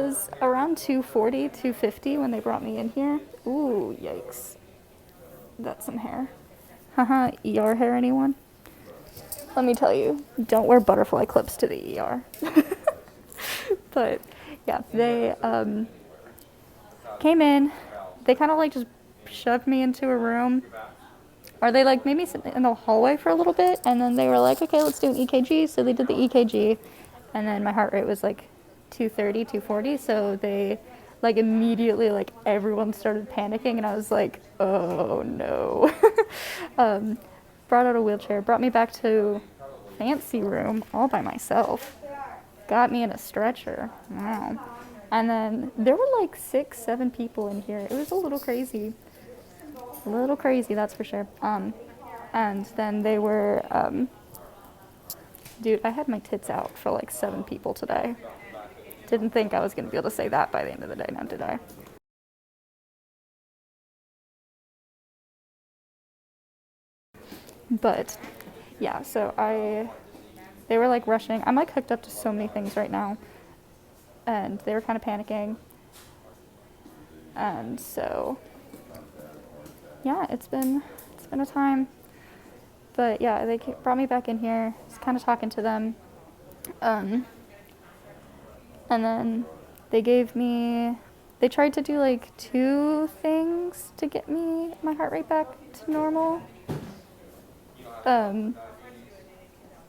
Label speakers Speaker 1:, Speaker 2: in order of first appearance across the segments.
Speaker 1: was around 240, 250 when they brought me in here. Ooh, yikes. That's some hair. Haha, ER hair, anyone? Let me tell you, don't wear butterfly clips to the ER. But yeah, they came in. They kind of like just shoved me into a room. Or they like made me sit in the hallway for a little bit, and then they were like, okay, let's do an EKG. So they did the EKG, and then my heart rate was like 230, 240. So they like immediately, like everyone started panicking, and I was like, oh no. Brought out a wheelchair, brought me back to fancy room all by myself. Got me in a stretcher. Wow. And then there were like 6, 7 people in here. It was a little crazy. A little crazy, that's for sure. And then they were, dude, I had my tits out for like 7 people today. Didn't think I was going to be able to say that by the end of the day, now did I? But yeah, so they were like rushing. I'm like hooked up to so many things right now, and they were kind of panicking. And so yeah, it's been a time. But yeah, they brought me back in here. I was kind of talking to them, and then they tried to do like 2 things to get my heart rate back to normal.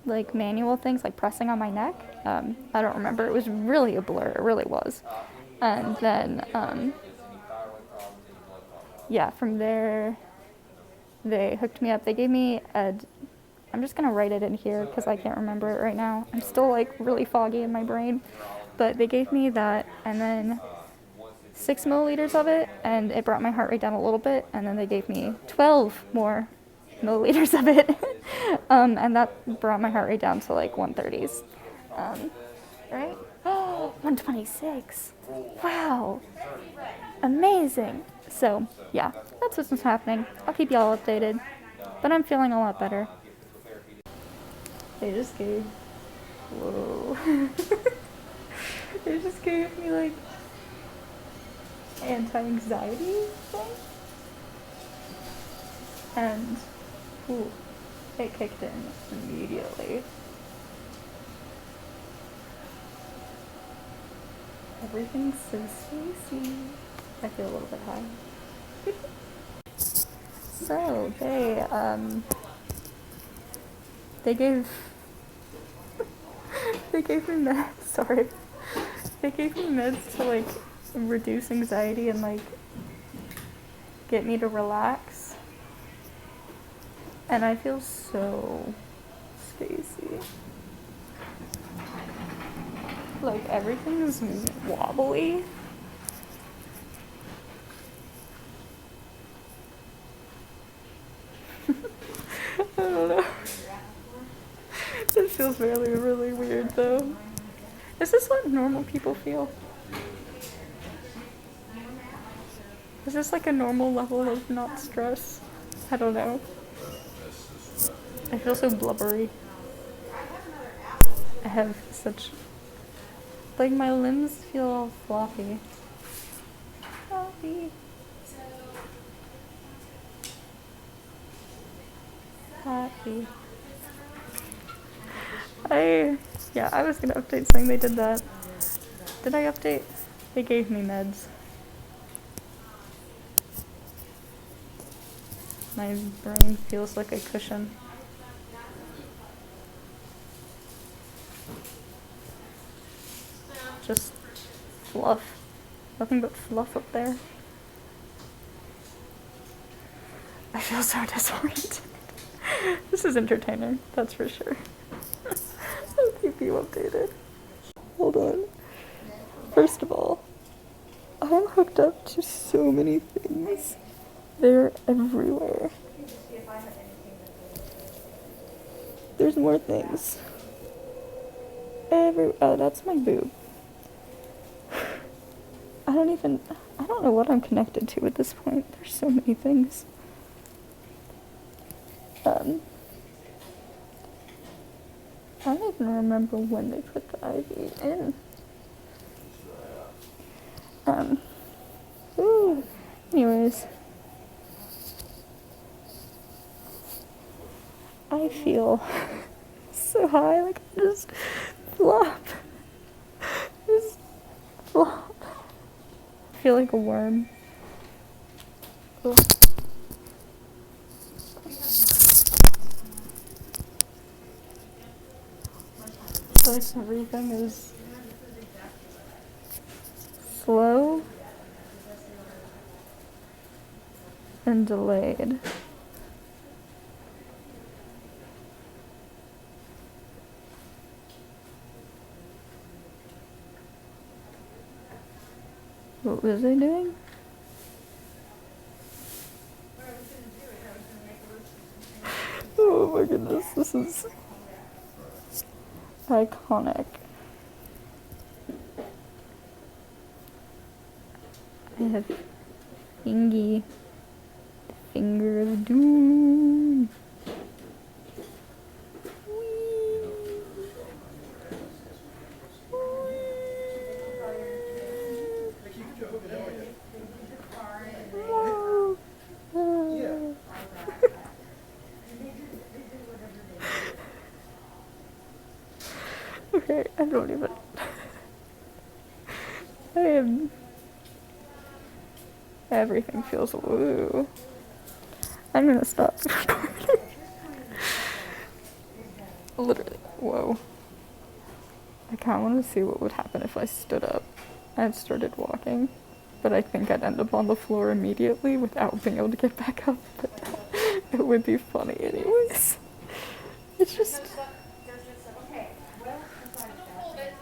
Speaker 1: Like manual things, like pressing on my neck. I don't remember. It was really a blur. It really was. And then, yeah, from there, they hooked me up. They gave me I'm just gonna write it in here because I can't remember it right now. I'm still like really foggy in my brain. But they gave me that, and then 6 milliliters of it, and it brought my heart rate down a little bit. And then they gave me 12 more milliliters of it, and that brought my heart rate down to like 130s. Right? Oh, 126. Wow. Amazing. So, yeah, that's what's happening. I'll keep y'all updated. But I'm feeling a lot better. They just gave... Whoa. They just gave me, like, anti-anxiety thing. And, ooh, it kicked in immediately. Everything's so spacey. I feel a little bit high. So, they gave me meds, sorry. They gave me meds to, like, reduce anxiety and, like, get me to relax. And I feel so spacey. Like, everything is wobbly. I don't know. It feels really, really weird, though. Is this what normal people feel? Is this like a normal level of not stress? I don't know. I feel so blubbery. I have such... Like, my limbs feel all floppy. Floppy. Happy. I was gonna update saying they did that. Did I update? They gave me meds. My brain feels like a cushion. Just fluff. Nothing but fluff up there. I feel so disoriented. This is entertaining, that's for sure. I'll keep you updated. Hold on. First of all, I'm hooked up to so many things. They're everywhere. There's more things. Oh, that's my boob. I don't know what I'm connected to at this point. There's so many things. I don't even remember when they put the IV in. Ooh. Anyways, I feel so high, like I just flop. Just flop. I feel like a worm. Ugh. Like everything is slow and delayed. What was I doing? Oh my goodness, this is iconic. I have Fingy, the finger of doom. Okay, I don't even. I am. Everything feels woo. I'm gonna stop recording. Literally, whoa. I kind of want to see what would happen if I stood up and started walking, but I think I'd end up on the floor immediately without being able to get back up. But it would be funny anyways. It's just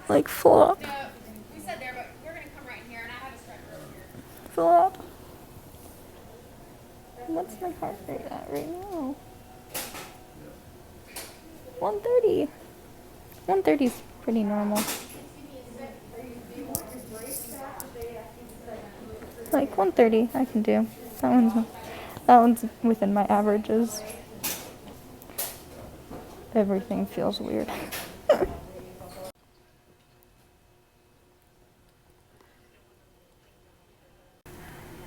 Speaker 1: like flop.
Speaker 2: We said there, but we're gonna come right here, and I have a stretcher over here.
Speaker 1: Flop. What's my heart rate at right now? 130. 130 is pretty normal. Like 130, I can do. That one's within my averages. Everything feels weird.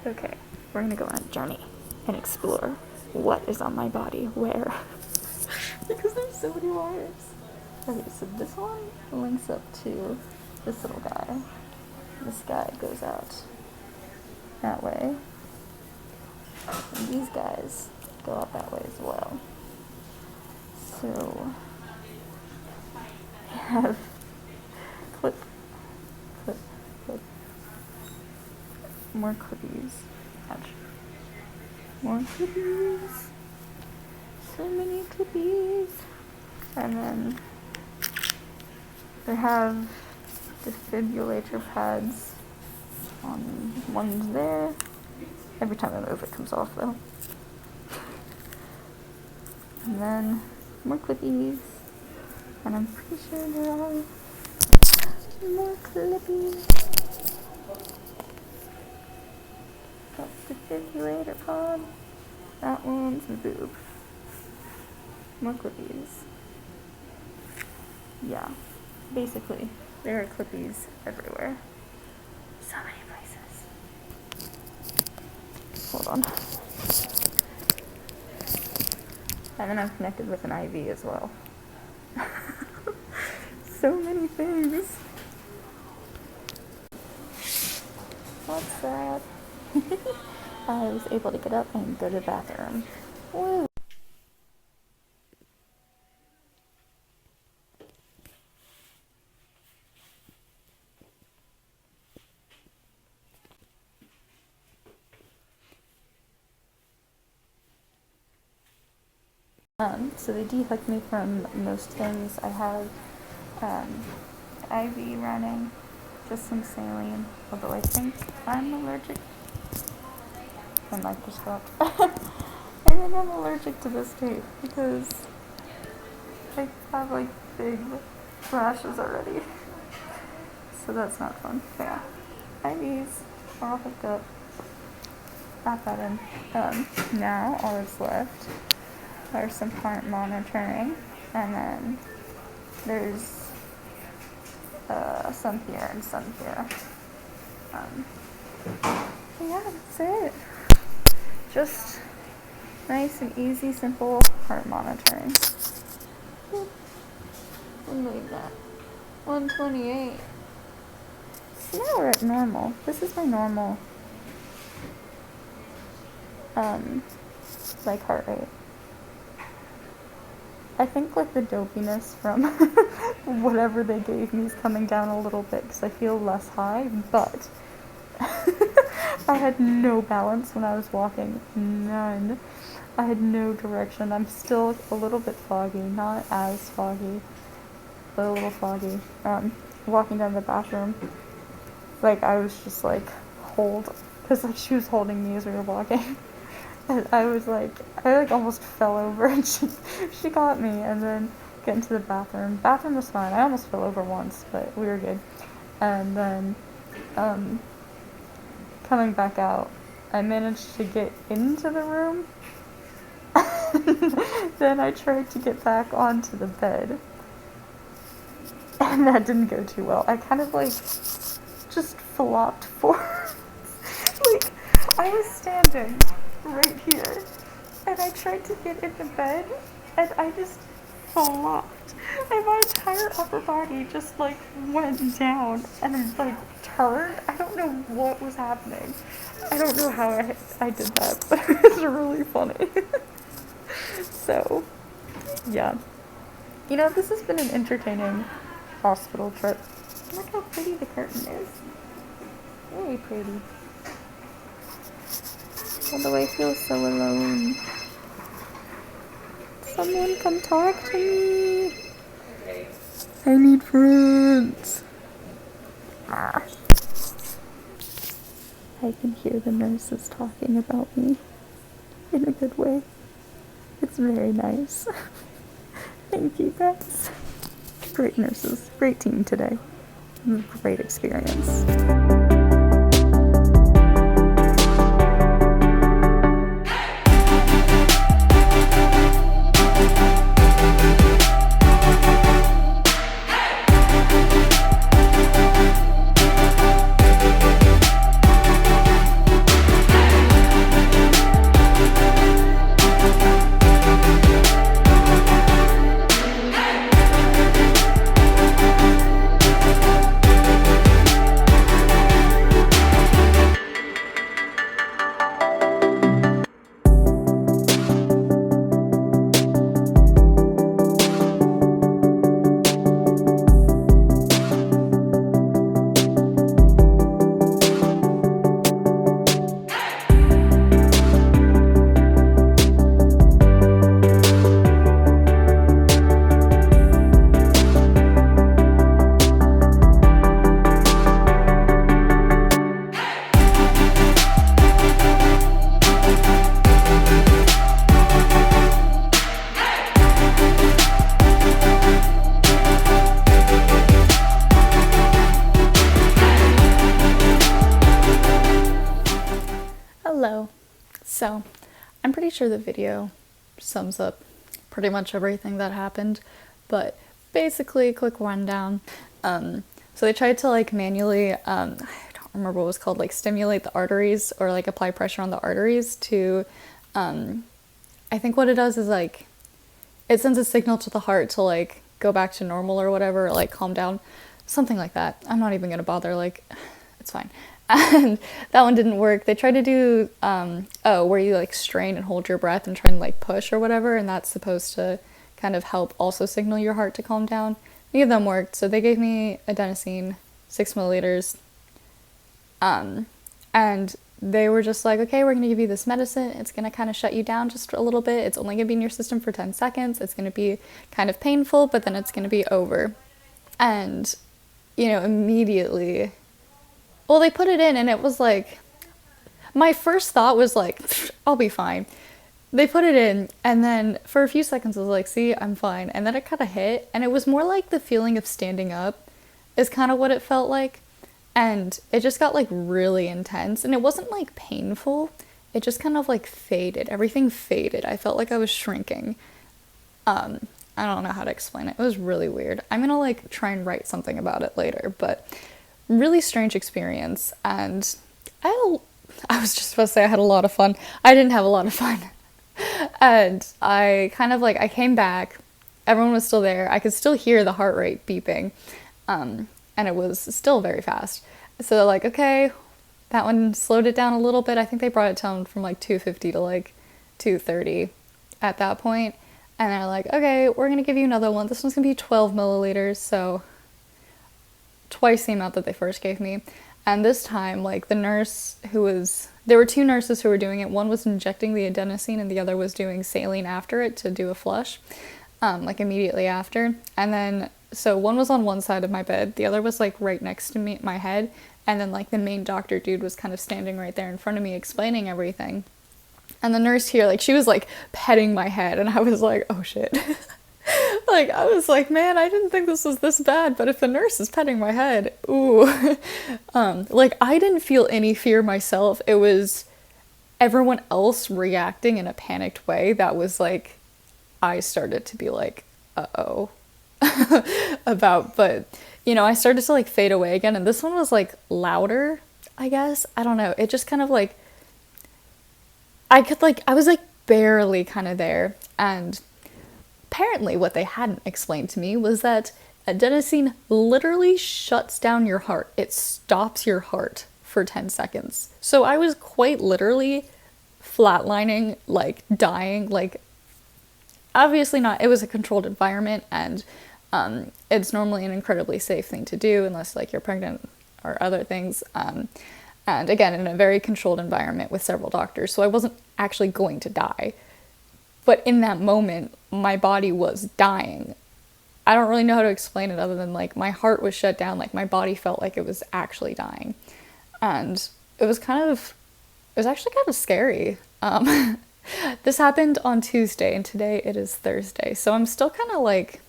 Speaker 1: Okay, we're gonna go on a journey and explore what is on my body where. Because there's so many wires. Okay, so this one links up to this little guy. This guy goes out that way. And these guys go out that way as well. So we have clip, more clippies. Ouch. More clippies. So many clippies. And then they have defibrillator pads on one's there. Every time I move it comes off though. And then more clippies. And I'm pretty sure there are more clippies. That's defibrillator pod. That one's the boob. More clippies. Yeah. Basically, there are clippies everywhere. So many places. Hold on. And then I'm connected with an IV as well. So many things. That's sad. I was able to get up and go to the bathroom. Woo! So they dehooked me from most things. I have IV running, just some saline, although I think I'm allergic. My mic just dropped. I think I'm allergic to this tape because I have like big rashes already. So that's not fun. But yeah, IVs are all hooked up. Got that in. Now all that's left are some heart monitoring, and then there's some here and some here. Yeah, that's it. Just nice and easy, simple heart monitoring. We'll leave that. 128. So now we're at normal. This is my normal, like heart rate. I think like the dopiness from whatever they gave me is coming down a little bit because I feel less high, but I had no balance when I was walking. None. I had no direction. I'm still a little bit foggy, not as foggy, but a little foggy. Walking down the bathroom, like I was just like because like she was holding me as we were walking. And I almost fell over and she got me and then get into the bathroom. Bathroom was fine. I almost fell over once, but we were good. And then, coming back out, I managed to get into the room. Then I tried to get back onto the bed. And that didn't go too well. I kind of like just flopped forward. Like I was standing right here and I tried to get in the bed and I just flopped and my entire upper body just like went down and like turned. I don't know what was happening. I don't know how I did that, but it was really funny. So yeah, you know, this has been an entertaining hospital trip. Look how pretty the curtain is. Very pretty. Although I feel so alone. Someone come talk to me. I need friends. Ah. I can hear the nurses talking about me in a good way. It's very nice. Thank you guys. Great nurses. Great team today. Great experience. Hello. So, I'm pretty sure the video sums up pretty much everything that happened, but basically, quick rundown. So they tried to like manually, I don't remember what it was called, like stimulate the arteries or like apply pressure on the arteries to, I think what it does is like, it sends a signal to the heart to like go back to normal or whatever, or like calm down, something like that. I'm not even gonna bother, like, it's fine. And that one didn't work. They tried to do, where you like strain and hold your breath and try and like push or whatever, and that's supposed to kind of help also signal your heart to calm down. Neither of them worked, so they gave me adenosine, 6 milliliters, and they were just like, okay, we're going to give you this medicine. It's going to kind of shut you down just a little bit. It's only going to be in your system for 10 seconds. It's going to be kind of painful, but then it's going to be over. And, you know, immediately, well, they put it in and it was like, my first thought was like, I'll be fine. They put it in and then for a few seconds I was like, see, I'm fine. And then it kind of hit and it was more like the feeling of standing up is kind of what it felt like. And it just got like really intense and it wasn't like painful. It just kind of like faded. Everything faded. I felt like I was shrinking. I don't know how to explain it. It was really weird. I'm gonna like try and write something about it later, but really strange experience. And I was just about to say I had a lot of fun. I didn't have a lot of fun. And I kind of like, I came back, everyone was still there. I could still hear the heart rate beeping, and it was still very fast. So they're like, okay, that one slowed it down a little bit. I think they brought it down from like 250 to like 230 at that point. And they're like, okay, we're gonna give you another one. This one's gonna be 12 milliliters, so twice the amount that they first gave me. And this time, like the nurse who was, there were two nurses who were doing it. One was injecting the adenosine and the other was doing saline after it to do a flush, like immediately after. And then, so one was on one side of my bed, the other was like right next to me, my head. And then like the main doctor dude was kind of standing right there in front of me explaining everything. And the nurse here, like she was like petting my head and I was like, oh shit. Like, I was like, man, I didn't think this was this bad, but if the nurse is petting my head, ooh. Like, I didn't feel any fear myself. It was everyone else reacting in a panicked way that was like, I started to be like, uh-oh. About, but, you know, I started to like fade away again, and this one was like louder, I guess. I don't know. It just kind of like, I was like barely kind of there, and apparently what they hadn't explained to me was that adenosine literally shuts down your heart. It stops your heart for 10 seconds. So I was quite literally flatlining, like dying, like obviously not, it was a controlled environment, and it's normally an incredibly safe thing to do unless like you're pregnant or other things. And again, in a very controlled environment with several doctors. So I wasn't actually going to die. But in that moment, my body was dying. I don't really know how to explain it other than like my heart was shut down, like my body felt like it was actually dying. And it was actually kind of scary. This happened on Tuesday and today it is Thursday. So I'm still kind of like,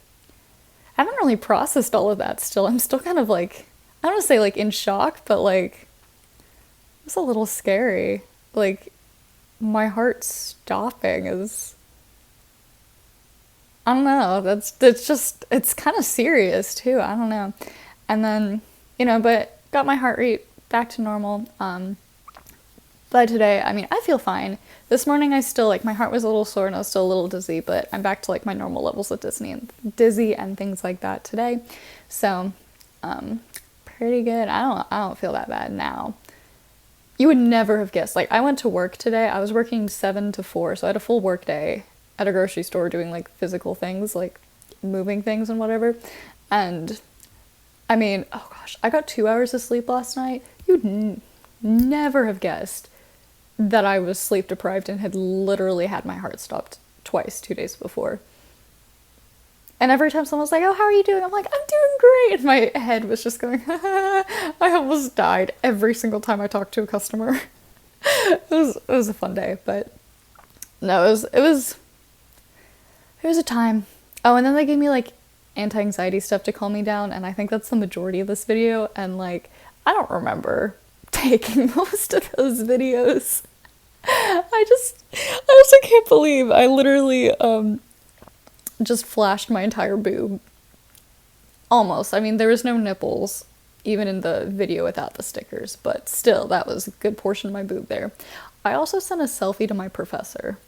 Speaker 1: I haven't really processed all of that still. I'm still kind of like, I don't want to say like in shock, but like, it's a little scary. Like, my heart stopping is, I don't know, it's kind of serious too, I don't know. And then, you know, but got my heart rate back to normal. But today, I mean, I feel fine. This morning I still, like, my heart was a little sore and I was still a little dizzy, but I'm back to like my normal levels of dizzy and things like that today. So, pretty good. I don't feel that bad now. You would never have guessed. Like, I went to work today. I was working 7 to 4, so I had a full work day at a grocery store doing like physical things, like moving things and whatever. And I mean, oh gosh, I got 2 hours of sleep last night. You'd never have guessed that I was sleep deprived and had literally had my heart stopped twice 2 days before. And every time someone was like, oh, how are you doing? I'm like, I'm doing great. And my head was just going, I almost died every single time I talked to a customer. It was a fun day, but no, it was a time. Oh, and then they gave me like anti-anxiety stuff to calm me down, and I think that's the majority of this video, and like, I don't remember taking most of those videos. I also can't believe I literally, just flashed my entire boob. Almost. I mean, there was no nipples, even in the video without the stickers, but still, that was a good portion of my boob there. I also sent a selfie to my professor.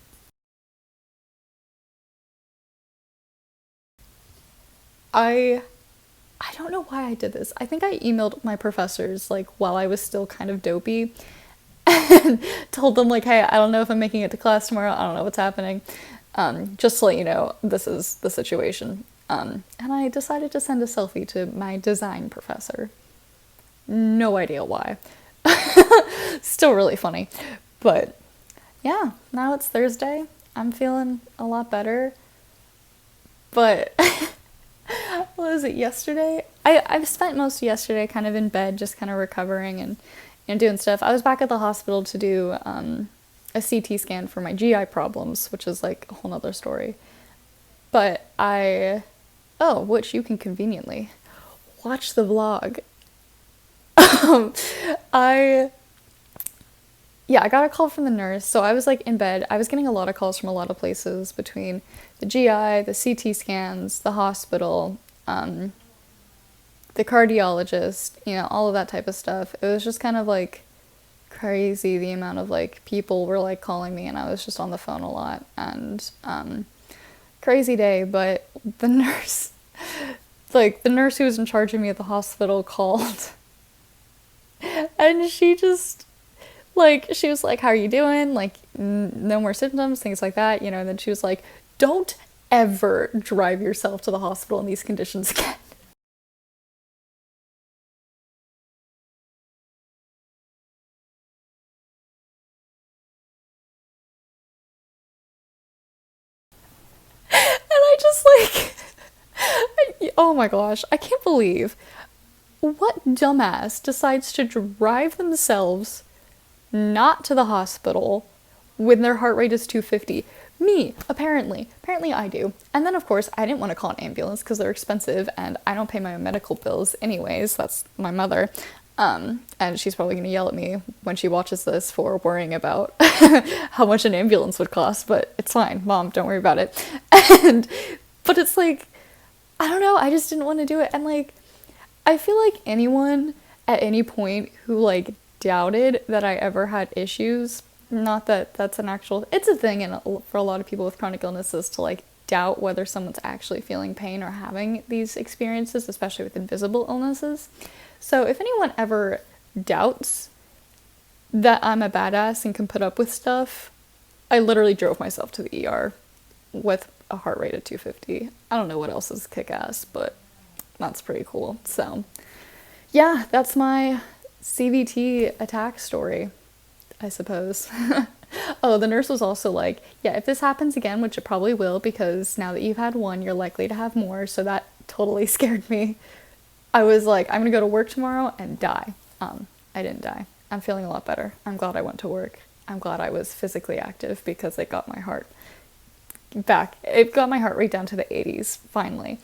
Speaker 1: I don't know why I did this. I think I emailed my professors, like, while I was still kind of dopey, and told them, like, hey, I don't know if I'm making it to class tomorrow, I don't know what's happening. Just to let you know, this is the situation. And I decided to send a selfie to my design professor. No idea why. Still really funny. But yeah, now it's Thursday. I'm feeling a lot better. But what was it, yesterday? I've spent most of yesterday kind of in bed, just kind of recovering and doing stuff. I was back at the hospital to do a CT scan for my GI problems, which is like a whole nother story. But which you can conveniently watch the vlog. I got a call from the nurse. So I was like in bed. I was getting a lot of calls from a lot of places between the GI, the CT scans, the hospital, the cardiologist, you know, all of that type of stuff. It was just kind of like crazy the amount of like people were like calling me, and I was just on the phone a lot, and crazy day. But the nurse, like the nurse who was in charge of me at the hospital called, and she just like, she was like, how are you doing? Like, no more symptoms, things like that, you know. And then she was like, don't ever drive yourself to the hospital in these conditions again. And I just like, oh my gosh, I can't believe what dumbass decides to drive themselves not to the hospital when their heart rate is 250. Me, apparently. Apparently I do. And then, of course, I didn't want to call an ambulance because they're expensive and I don't pay my own medical bills anyways. That's my mother. And she's probably going to yell at me when she watches this for worrying about how much an ambulance would cost, but it's fine. Mom, don't worry about it. And, but it's like, I don't know, I just didn't want to do it. And like, I feel like anyone at any point who like doubted that I ever had issues, not that that's an actual, it's a thing for a lot of people with chronic illnesses to like doubt whether someone's actually feeling pain or having these experiences, especially with invisible illnesses. So if anyone ever doubts that I'm a badass and can put up with stuff, I literally drove myself to the ER with a heart rate of 250. I don't know what else is kick-ass, but that's pretty cool. So yeah, that's my CVT attack story, I suppose. Oh, the nurse was also like, yeah, if this happens again, which it probably will, because now that you've had one, you're likely to have more. So that totally scared me. I was like, I'm gonna go to work tomorrow and die. I didn't die. I'm feeling a lot better. I'm glad I went to work. I'm glad I was physically active because it got my heart back. It got my heart rate down to the 80s, finally.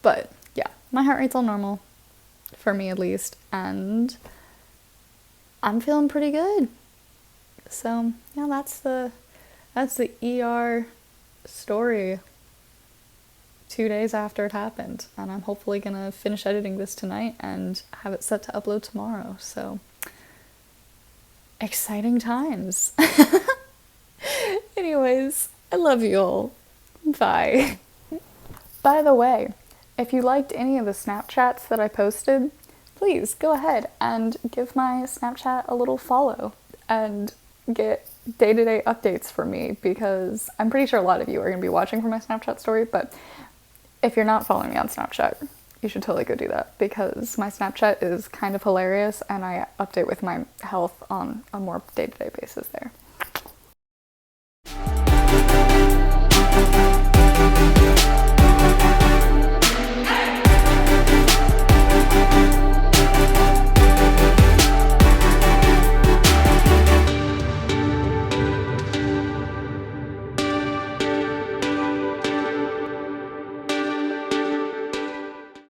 Speaker 1: But yeah, my heart rate's all normal, for me at least, and I'm feeling pretty good. So yeah, that's the ER story 2 days after it happened, and I'm hopefully gonna finish editing this tonight and have it set to upload tomorrow. So exciting times. Anyways, I love you all. Bye. By the way, if you liked any of the Snapchats that I posted, please go ahead and give my Snapchat a little follow and get day-to-day updates from me, because I'm pretty sure a lot of you are going to be watching for my Snapchat story, but if you're not following me on Snapchat, you should totally go do that, because my Snapchat is kind of hilarious and I update with my health on a more day-to-day basis there.